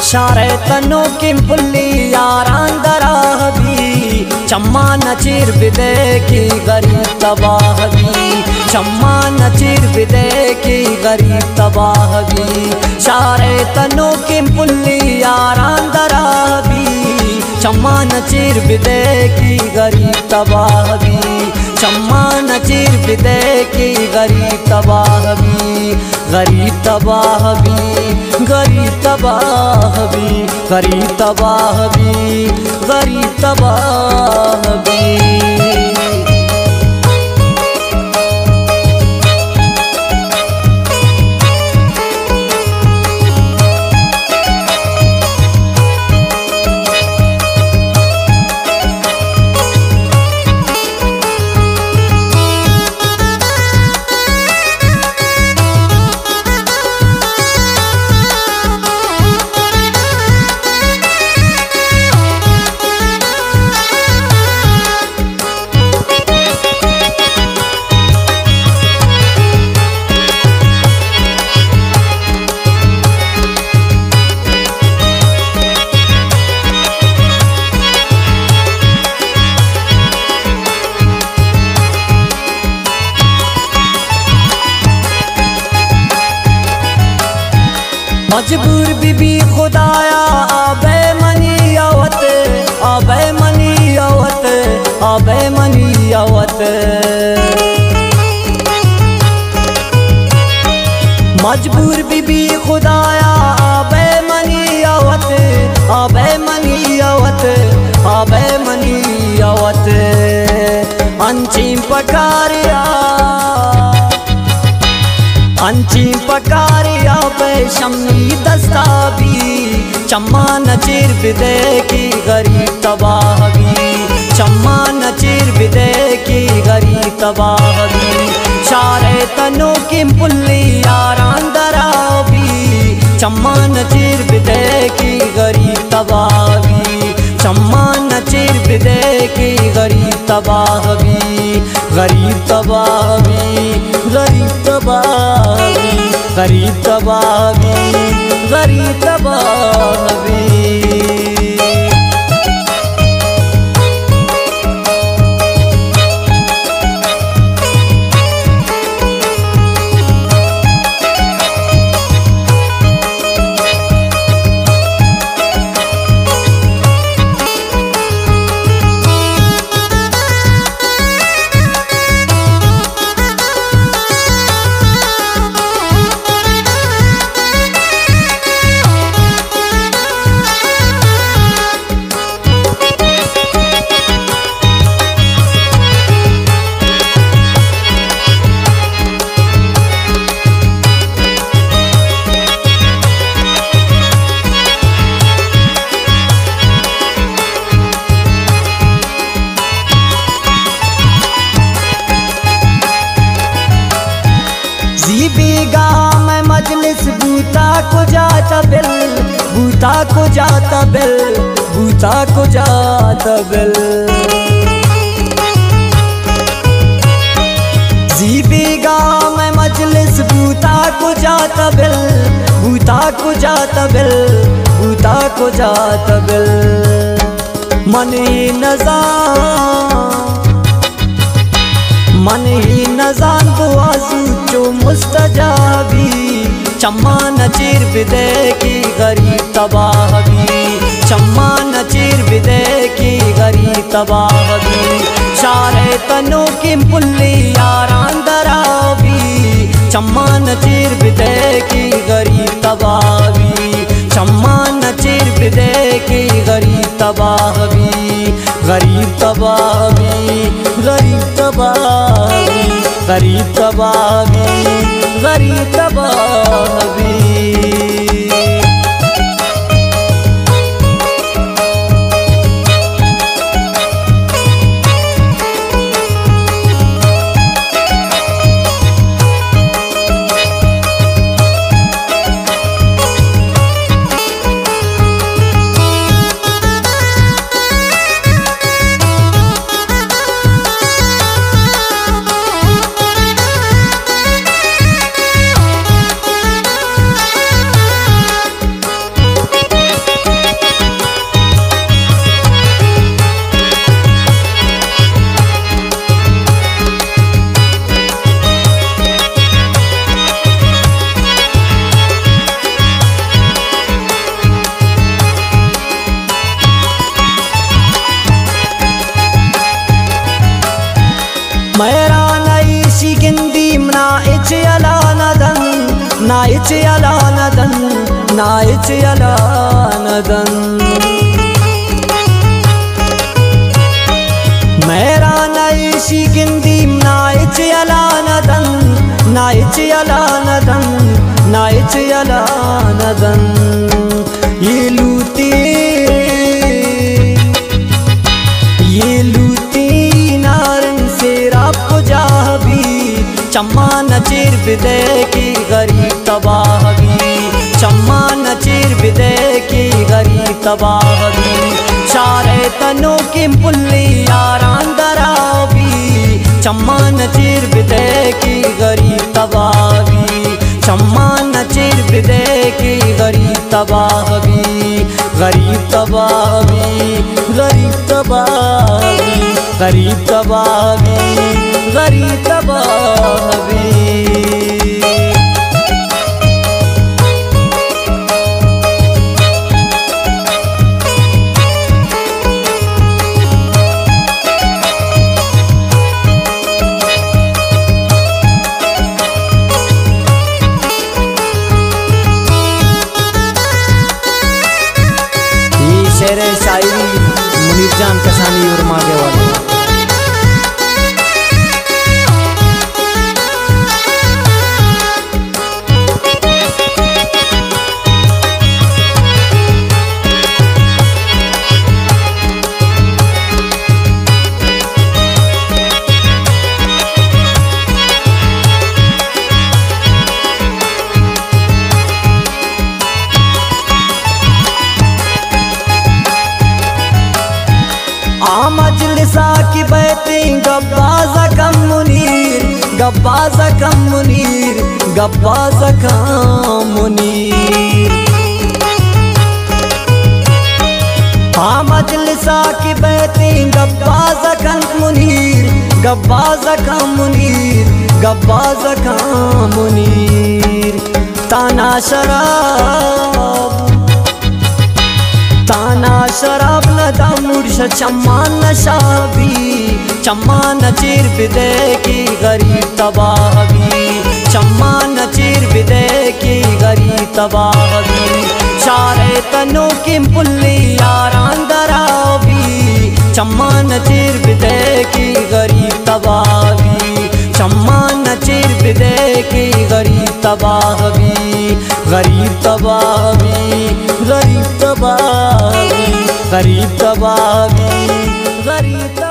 शारे तनो किम पुल्ली यारान दराह भी चम्मा नचीर बिदे की गरीब तबाह भी चम्मा नचीर बिदे की गरीब तबाह भी शारे तनो किम पुल्ली यारान दराह भी चम्मा नचीर बिदे की गरीब तबाह भी चम्मा नचीर बिदे की गरीब तबाह भी गरीब तबाह भी गरीब तबाह भी गरीब तबाह भी गरीब तबाह भी। मजबूर बीबी खुदाया आबे मनी आवत आबे मनी आवत आबे मनी आवत मजबूर बीबी खुदाया आबे मनी आवत आबे मनी आवत आबे मनी आवत अंचिम पकारिया अंचिम पकारिया पे शम्मी दस्ता भी चम्मा नचीर बिदे की गरीब तबाह भी चम्मा नचीर बिदे की गरीब तबाह भी शारे तनो किम पुल्ली यारान दरा भी चम्मा नचीर बिदे की गरीब तबाह भी चम्मा नचीर बिदे की गरीब तबाह भी गरीब तबाह भी गरीब तबाह भी गरीब तबाह भी गरीब तबाह भी। मजलिस बूता को जाता बिल बूता को जाता बिल बूता को जाता बिल जीबीगा मैं मजलिस बूता को जाता बिल बूता को जाता बिल बूता को जाता बिल मन ही नजान दुआजू जो मुस्तजाबी चम्मा नचीर बिदे की गरीब तबाह भी चम्मा नचीर बिदे की गरीब तबाह भी शारे तनो किम पुल्ली यारान दरा भी चम्मा नचीर बिदे की गरीब तबाह भी चम्मा नचीर बिदे की गरीब तबाह भी गरीब तबाह भी गरीब तबाह भी गरीब तबाह भी गरीब तबाह भी। शिकिंदी नाइच अला नदन नाइच अला नदन नाइच अला नदन मेरा नई शिकिंदी नाइच अला नदन नाइच अला नदन नाइच अला नदन ये लूटी नारन से राप जाबी चम्मा नचीर बिदे की गरीब तबाहगी चम्मा नचीर बिदे की गरीब तबाहगी सारे तनों की पुल्ली यारान दराबी चम्मा नचीर बिदे की गरीब तबाहगी चम्मा नचीर बिदे की गरीब तबाहगी गरीब तबाहगी गरीब तबाहगी गरीब तबाहगी गरीब तबाहगी शेर शायरी मुनीर जान कसानी और मांगे वाले मजलिसा की बैठी गब्बाज़ कम मुनीर गब्बाज़ कम मुनीर गब्बाज़ कम मुनीर हाँ मजलिसा की बैठी गब्बाज़ कम मुनीर गब्बाज़ कम मुनीर गब्बाज़ कम मुनीर ताना शराब नदा मुर्श चम्मा नशाबी चम्मा नचीर बिदे की गरीब तबाहगी चम्मा नचीर बिदे की गरीब तबाहगी सारे तनों की पुल्ली यारान दराबी चम्मा नचीर बिदे की गरीब तबाहगी चम्मा नचीर बिदे की गरीब तबाहगी गरीब तबाहगी गरीब तबाहगी गरीब तबाहगी गरीब